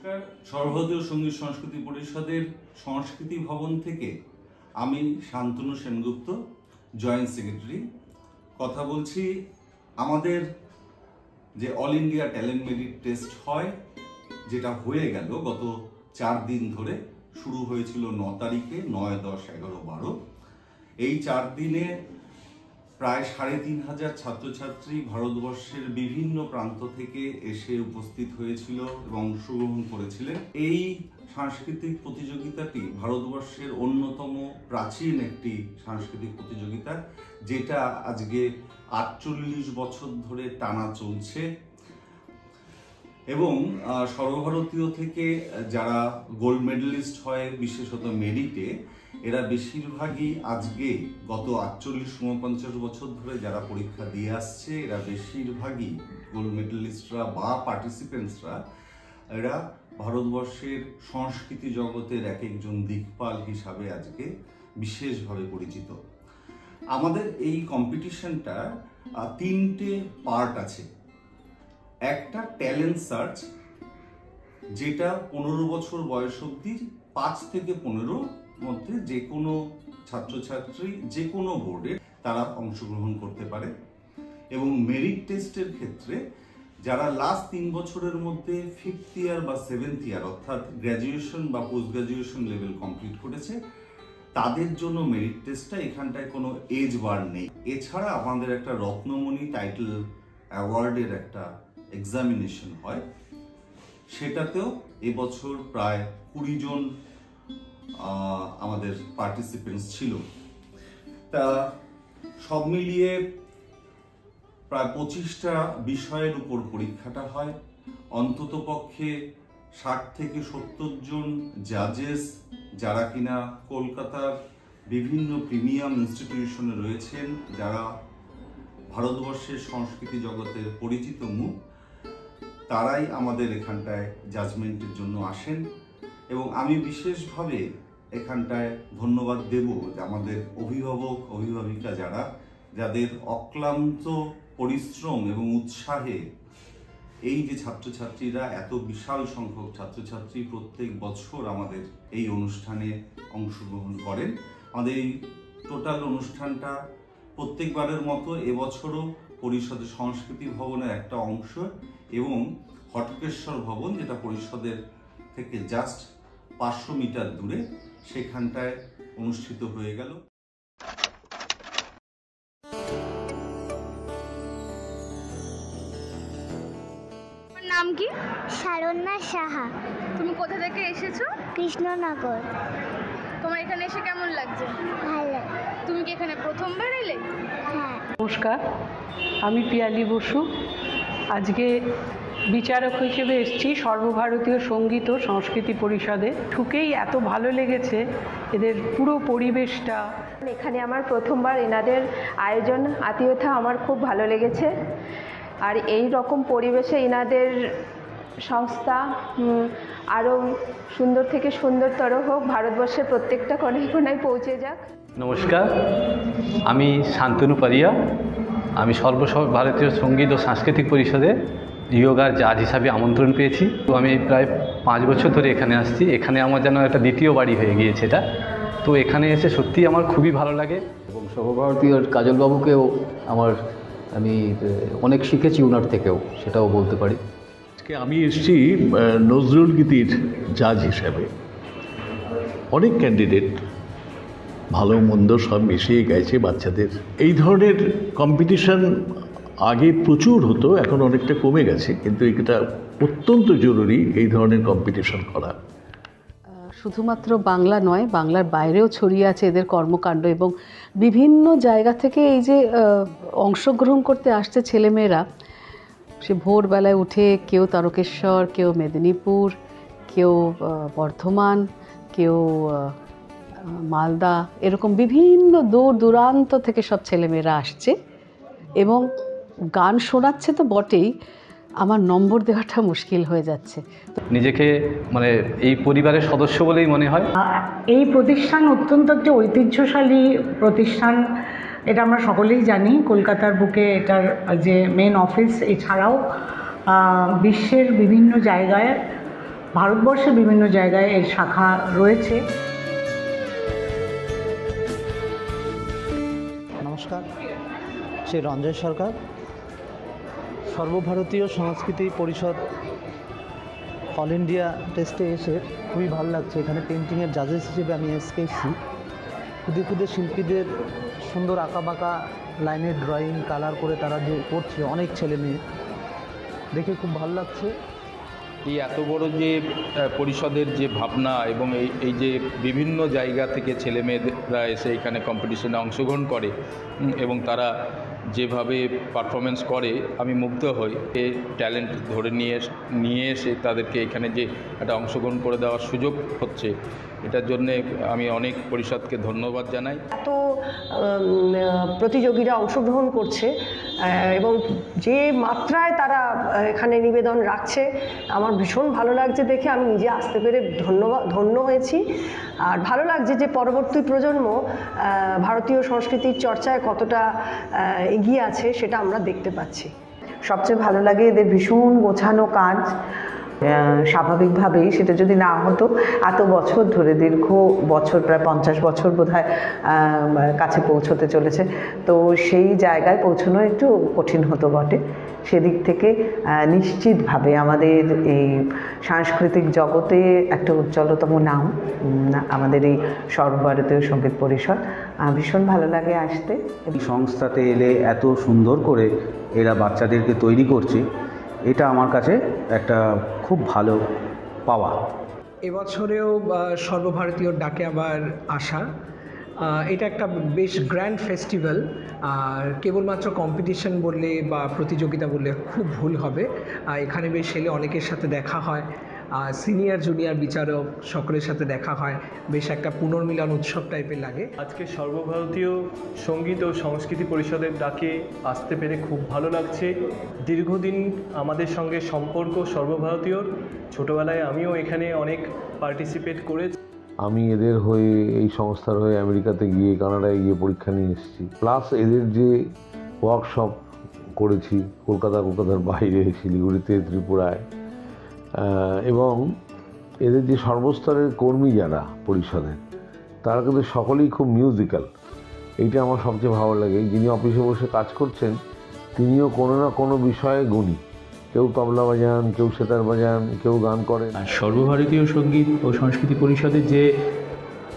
নমস্কার। সর্বভারতীয় সঙ্গীত সংস্কৃতি পরিষদের সংস্কৃতি ভবন থেকে আমি শান্তনু সেনগুপ্ত, জয়েন্ট সেক্রেটারি, কথা বলছি। আমাদের যে all India talent merit test হয়, যেটা হয়ে গেল গত 4 দিন ধরে, শুরু হয়েছিল 9 তারিখে, 9, 10, 11, 12। এই 4 দিনে প্রায় 3500 ছাত্রছাত্রী ভারতবর্ষের বিভিন্ন প্রান্ত থেকে এসে উপস্থিত হয়েছিল এবং অংশগ্রহণ করেছিলেন। এই সাংস্কৃতিক প্রতিযোগিতাটি ভারতবর্ষের অন্যতম প্রাচীন একটি সাংস্কৃতিক প্রতিযোগিতা, যেটা আজকে 48 বছর ধরে টানা চলছে। এবং সর্বভারতীয় থেকে যারা গোল্ড মেডেলিস্ট হয়, বিশেষত মেরিটে, এরা বেশিরভাগই আজকে গত 48-49 বছর ধরে যারা পরীক্ষা দিয়ে আসছে, এরা বেশিরভাগই গোল্ড মেডেলিস্টরা বা পার্টিসিপেন্টসরা, এরা ভারতবর্ষের সংস্কৃতি জগতের এক একজন দিকপাল হিসাবে আজকে বিশেষভাবে পরিচিত। আমাদের এই কম্পিটিশনটা 3টে পার্ট আছে। একটা ট্যালেন্ট সার্চ, যেটা 15 বছর বয়স অবধি 5 থেকে 15 মধ্যে যে কোনো ছাত্রছাত্রী যে কোনো বোর্ডে তারা অংশগ্রহণ করতে পারে। এবং মেরিট টেস্টের ক্ষেত্রে যারা লাস্ট 3 বছরের মধ্যে 5th ইয়ার বা 7th ইয়ার অর্থাৎ গ্র্যাজুয়েশন বা পোস্ট গ্র্যাজুয়েশন লেভেল কমপ্লিট করেছে, তাদের জন্য মেরিট টেস্টটা, এখানটায় কোনো এজ বার নেই। এছাড়া আমাদের একটা রত্নমণি টাইটেল অ্যাওয়ার্ডের একটা এক্সামিনেশন হয়, সেটাতেও এবছর প্রায় 20 জন আমাদের পার্টিসিপেন্টস ছিল। তা সব মিলিয়ে প্রায় 25টা বিষয়ের উপর পরীক্ষাটা হয়। অন্তত পক্ষে 60 থেকে 70 জন জাজেস, যারা কিনা কলকাতার বিভিন্ন প্রিমিয়াম ইনস্টিটিউশনে রয়েছেন, যারা ভারতবর্ষের সংস্কৃতি জগতের পরিচিত মুখ, তারাই আমাদের এখানটায় জাজমেন্টের জন্য আসেন। এবং আমি বিশেষভাবে এখানটায় ধন্যবাদ দেব যে আমাদের অভিভাবক অভিভাবিকা, যাদের অক্লান্ত পরিশ্রম এবং উৎসাহে এই যে ছাত্রছাত্রীরা, এত বিশাল সংখ্যক ছাত্রছাত্রী প্রত্যেক বছর আমাদের এই অনুষ্ঠানে অংশগ্রহণ করেন। আমাদের এই টোটাল অনুষ্ঠানটা প্রত্যেকবারের মতো এবছরও পরিষদের সংস্কৃতি ভবনের একটা অংশ এবং হটকেশ্বর ভবন, যেটা পরিষদের থেকে জাস্ট 500 মিটার দূরে, সেখানটায় অনুষ্ঠিত হয়ে গেল। নাম কি? শারণ্যা সাহা। তুমি কোথা থেকে এসেছো? কৃষ্ণনগর। তোমার এখানে এসে কেমন লাগছে? ভালো। তুমি কি এখানে প্রথমবার এলে? হ্যাঁ। নমস্কার, আমি পিয়ালি বসু। আজকে বিচারক হিসেবে এসেছি সর্বভারতীয় সঙ্গীত ও সংস্কৃতি পরিষদে। ঢুকেই এত ভালো লেগেছে এদের পুরো পরিবেশটা। এখানে আমার প্রথমবার, এনাদের আয়োজন আতিথ্যতা আমার খুব ভালো লেগেছে। আর এই রকম পরিবেশে এনাদের সংস্থা আরও সুন্দর থেকে সুন্দরতর হোক, ভারতবর্ষের প্রত্যেকটা কোণায় কোণায় পৌঁছে যাক। নমস্কার, আমি শান্তনু পারিয়া। আমি সর্বভারতীয় সঙ্গীত ও সাংস্কৃতিক পরিষদে ইয়োগার জাজ হিসাবে আমন্ত্রণ পেয়েছি। তো আমি প্রায় 5 বছর ধরে এখানে আসছি। এখানে আমার যেন একটা দ্বিতীয় বাড়ি হয়ে গিয়েছে এটা। তো এখানে এসে সত্যিই আমার খুবই ভালো লাগে। এবং সর্বভারতীয় কাজলবাবুকেও আমি অনেক শিখেছি ওনার থেকেও, সেটাও বলতে পারি। আজকে আমি এসেছি নজরুল গীতির জাজ হিসাবে। অনেক ক্যান্ডিডেট ভালো মন্দ সব মিশিয়ে গেছে বাচ্চাদের। এই ধরনের কম্পিটিশন আগে প্রচুর হতো, এখন অনেকটা কমে গেছে, কিন্তু এটা অত্যন্ত জরুরি এই ধরনের কম্পিটিশন করা। শুধুমাত্র বাংলা নয়, বাংলার বাইরেও ছড়িয়ে আছে এদের কর্মকাণ্ড এবং বিভিন্ন জায়গা থেকে এই যে অংশগ্রহণ করতে আসছে ছেলেমেয়েরা, সে ভোরবেলায় উঠে কেউ তারকেশ্বর, কেউ মেদিনীপুর, কেউ বর্ধমান, কেউ মালদা, এরকম বিভিন্ন দূর দূরান্ত থেকে সব ছেলেমেয়েরা আসছে এবং গান শোনাচ্ছে তো বটেই, আমার নম্বর দেওয়াটা মুশকিল হয়ে যাচ্ছে। নিজেকে মানে এই পরিবারের সদস্য বলেই মনে হয়। এই প্রতিষ্ঠান অত্যন্ত একটি ঐতিহ্যশালী প্রতিষ্ঠান, এটা আমরা সকলেই জানি। কলকাতার বুকে এটার যে মেন অফিস, এছাড়াও বিশ্বের বিভিন্ন জায়গায় ভারতবর্ষে বিভিন্ন জায়গায় এর শাখা রয়েছে। নমস্কার, শ্রী রঞ্জয় সরকার। সর্বভারতীয় সংস্কৃতি পরিষদ অল ইন্ডিয়া টেস্টে এসে খুবই ভালো লাগছে। এখানে পেন্টিংয়ের জাজেস হিসেবে আমি এসেছি। ক্ষুদে ক্ষুদে শিল্পীদের সুন্দর আঁকাবাঁকা লাইনের ড্রয়িং কালার করে তারা যে করছে, অনেক ছেলে মেয়ে, দেখে খুব ভালো লাগছে। এই এত বড় যে পরিষদের যে ভাবনা এবং এই যে বিভিন্ন জায়গা থেকে ছেলেমেয়েরা এসে এখানে কম্পিটিশনে অংশগ্রহণ করে এবং তারা যেভাবে পারফরমেন্স করে আমি মুগ্ধ হই। এই ট্যালেন্ট ধরে নিয়ে এসে তাদেরকে এখানে যে একটা অংশগ্রহণ করে দেওয়ার সুযোগ হচ্ছে, এটার জন্যে আমি অনেক পরিষদকে ধন্যবাদ জানাই। এত প্রতিযোগীরা অংশগ্রহণ করছে এবং যে মাত্রায় তারা এখানে নিবেদন রাখছে, আমার ভীষণ ভালো লাগছে দেখে। আমি নিজে আসতে পেরে ধন্য হয়েছি। আর ভালো লাগছে যে পরবর্তী প্রজন্ম ভারতীয় সংস্কৃতির চর্চায় কতটা এগিয়ে আছে সেটা আমরা দেখতে পাচ্ছি। সবচেয়ে ভালো লাগে এদের ভীষণ গোছানো কাজ। স্বাভাবিকভাবেই সেটা যদি না হতো, এত বছর ধরে, দীর্ঘ বছর, প্রায় 50 বছর বোধহয় কাছে পৌঁছতে চলেছে, তো সেই জায়গায় পৌঁছানো একটু কঠিন হতো বটে। সেদিক থেকে নিশ্চিতভাবে আমাদের এই সাংস্কৃতিক জগতে একটা উজ্জ্বলতম নাম আমাদের এই সর্বভারতীয় সঙ্গীত পরিষদ। ভীষণ ভালো লাগে আসতে। এই সংস্থাতে এলে এত সুন্দর করে এরা বাচ্চাদেরকে তৈরি করছে, এটা আমার কাছে একটা খুব ভালো পাওয়া। এবছরেও সর্বভারতীয় ডাকে আবার আসা, এটা একটা বেশ গ্র্যান্ড ফেস্টিভ্যাল। আর কেবলমাত্র কম্পিটিশন বললে বা প্রতিযোগিতা বললে খুব ভুল হবে। এখানে বেশ এলে অনেকের সাথে দেখা হয়, সিনিয়র জুনিয়র বিচারক সকলের সাথে দেখা হয়, বেশ একটা পুনর্মিলন উৎসব টাইপের লাগে। আজকে সর্বভারতীয় সঙ্গীত ও সংস্কৃতি পরিষদের ডাকে আসতে পেরে খুব ভালো লাগছে। দীর্ঘদিন আমাদের সঙ্গে সম্পর্ক সর্বভারতীয়র। ছোটোবেলায় আমিও এখানে অনেক পার্টিসিপেট করেছি। আমি এদের হয়ে, এই সংস্থার হয়ে আমেরিকাতে গিয়ে, কানাডায় গিয়ে পরীক্ষা নিয়ে এসেছি। প্লাস এদের যে ওয়ার্কশপ করেছি কলকাতার বাইরে, শিলিগুড়িতে, ত্রিপুরায়, এবং এদের যে সর্বস্তরের কর্মী যারা পরিষদের, তারা কিন্তু সকলেই খুব মিউজিক্যাল। এইটা আমার সবচেয়ে ভালো লাগে। যিনি অফিসে বসে কাজ করছেন তিনিও কোনো না কোনো বিষয়ে গুণী। কেউ তবলা বাজান, কেউ সেতার বাজান, কেউ গান করেন। আর সর্বভারতীয় সঙ্গীত ও সংস্কৃতি পরিষদের যে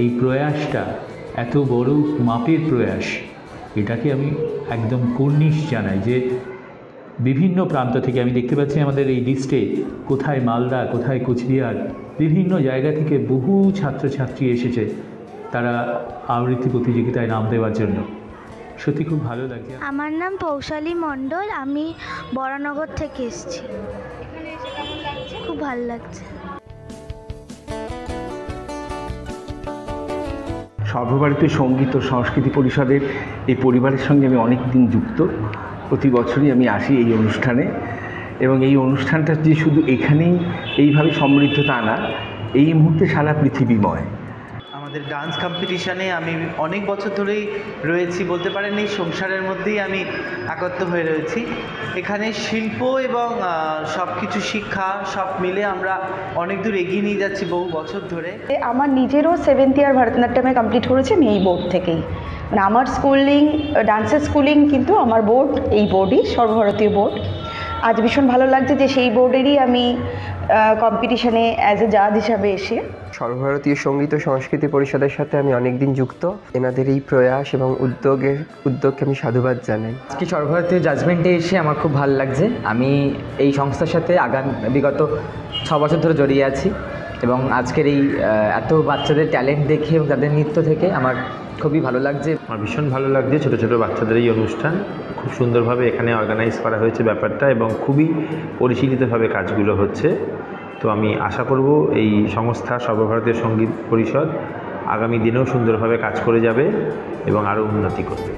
এই প্রয়াসটা, এত বড় মাপের প্রয়াস, এটাকে আমি একদম কুর্নিশ জানাই। যে বিভিন্ন প্রান্ত থেকে আমি দেখতে পাচ্ছি আমাদের এই লিস্টে কোথায় মালদা, কোথায় কোচবিহার, বিভিন্ন জায়গা থেকে বহু ছাত্রছাত্রী এসেছে তারা আবৃত্তি প্রতিযোগিতায় নাম দেওয়ার জন্য। সত্যি খুব ভালো লাগছে। আমার নাম পৌশালী মণ্ডল, আমি বরানগর থেকে এসেছি। এখানে এসে কেমন লাগছে? খুব ভালো লাগছে। সর্বভারতীয় সঙ্গীত ও সংস্কৃতি পরিষদের এই পরিবারের সঙ্গে আমি অনেক দিন যুক্ত। প্রতি বছরই আমি আসি এই অনুষ্ঠানে, এবং এই অনুষ্ঠানটা যে শুধু এখানেই এইভাবে সমৃদ্ধ তা না, এই মুহূর্তে সারা পৃথিবীময়। আমাদের ডান্স কম্পিটিশানে আমি অনেক বছর ধরেই রয়েছি, বলতে পারেন এই সংসারের মধ্যেই আমি একত্র হয়ে রয়েছি। এখানে শিল্প এবং সব কিছু শিক্ষা সব মিলে আমরা অনেক দূর এগিয়ে নিয়ে যাচ্ছি বহু বছর ধরে। আমার নিজেরও 7th ইয়ার ভারতনাট্যমে কমপ্লিট করেছি আমি এই বোর্ড থেকেই। মানে আমার স্কুলিং, ডান্সের স্কুলিং কিন্তু আমার বোর্ড, এই বোর্ডই সর্বভারতীয় বোর্ড। আজ ভীষণ ভালো লাগছে যে সেই বোর্ডেরই আমি কম্পিটিশনে অ্যাজ এ জাজ হিসাবে এসে। সর্বভারতীয় সঙ্গীত ও সংস্কৃতি পরিষদের সাথে আমি অনেকদিন যুক্ত। এনাদের এই প্রয়াস এবং উদ্যোগকে আমি সাধুবাদ জানাই। আজকে সর্বভারতীয় জাজমেন্টে এসে আমার খুব ভালো লাগছে। আমি এই সংস্থার সাথে বিগত 6 বছর ধরে জড়িয়ে আছি, এবং আজকের এই এত বাচ্চাদের ট্যালেন্ট দেখে এবং তাদের নৃত্য থেকে আমার খুবই ভালো লাগছে। আমার ভীষণ ভালো লাগছে ছোটো ছোটো বাচ্চাদের এই অনুষ্ঠান। খুব সুন্দরভাবে এখানে অর্গানাইজ করা হয়েছে ব্যাপারটা, এবং খুবই পরিশীলিতভাবে কাজগুলো হচ্ছে। তো আমি আশা করব এই সংস্থা সর্বভারতীয় সঙ্গীত পরিষদ আগামী দিনেও সুন্দরভাবে কাজ করে যাবে এবং আরও উন্নতি করবে।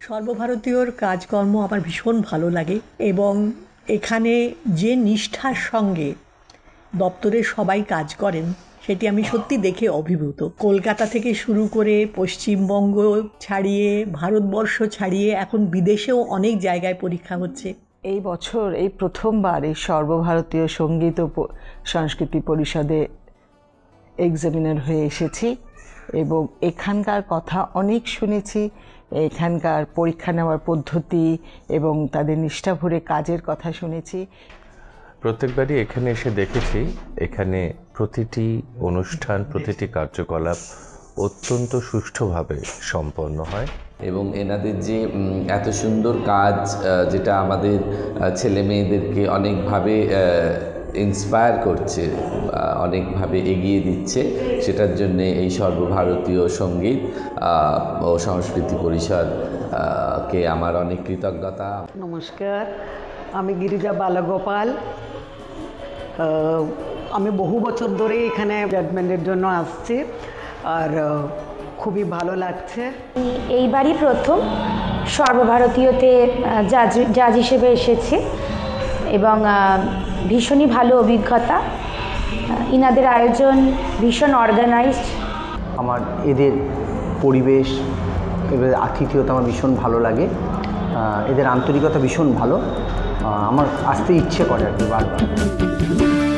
সর্বভারতীয়র কাজকর্ম আমার ভীষণ ভালো লাগে, এবং এখানে যে নিষ্ঠার সঙ্গে দপ্তরের সবাই কাজ করেন সেটি আমি সত্যি দেখে অভিভূত। কলকাতা থেকে শুরু করে পশ্চিমবঙ্গ ছাড়িয়ে, ভারতবর্ষ ছাড়িয়ে, এখন বিদেশেও অনেক জায়গায় পরীক্ষা হচ্ছে। এই বছর এই প্রথমবার এই সর্বভারতীয় সঙ্গীত ও সংস্কৃতি পরিষদে এক্সামিনার হয়ে এসেছি এবং এখানকার কথা অনেক শুনেছি। এখানকার পরীক্ষা নেওয়ার পদ্ধতি এবং তাদের নিষ্ঠাভরে কাজের কথা শুনেছি। প্রত্যেকবারই এখানে এসে দেখেছি এখানে প্রতিটি অনুষ্ঠান, প্রতিটি কার্যকলাপ অত্যন্ত সুষ্ঠুভাবে সম্পন্ন হয় এবং এনাদের যে এত সুন্দর কাজ, যেটা আমাদের ছেলে মেয়েদেরকে অনেকভাবে ইন্সপায়ার করছে, অনেকভাবে এগিয়ে দিচ্ছে, সেটার জন্যে এই সর্বভারতীয় সঙ্গীত ও সংস্কৃতি পরিষদ কে আমার অনেক কৃতজ্ঞতা। নমস্কার, আমি গিরিজা বালগোপাল। আমি বহু বছর ধরে এখানে জাজমেন্টের জন্য আসছি আর খুবই ভালো লাগছে। এইবারই প্রথম সর্বভারতীয়তে জাজ হিসেবে এসেছি এবং ভীষণই ভালো অভিজ্ঞতা। ইনাদের আয়োজন ভীষণ অর্গানাইজড। আমার এদের পরিবেশ, এদের আতিথেয়তা আমার ভীষণ ভালো লাগে। এদের আন্তরিকতা ভীষণ ভালো। আমার আসতে ইচ্ছে করে আর কি বারবার।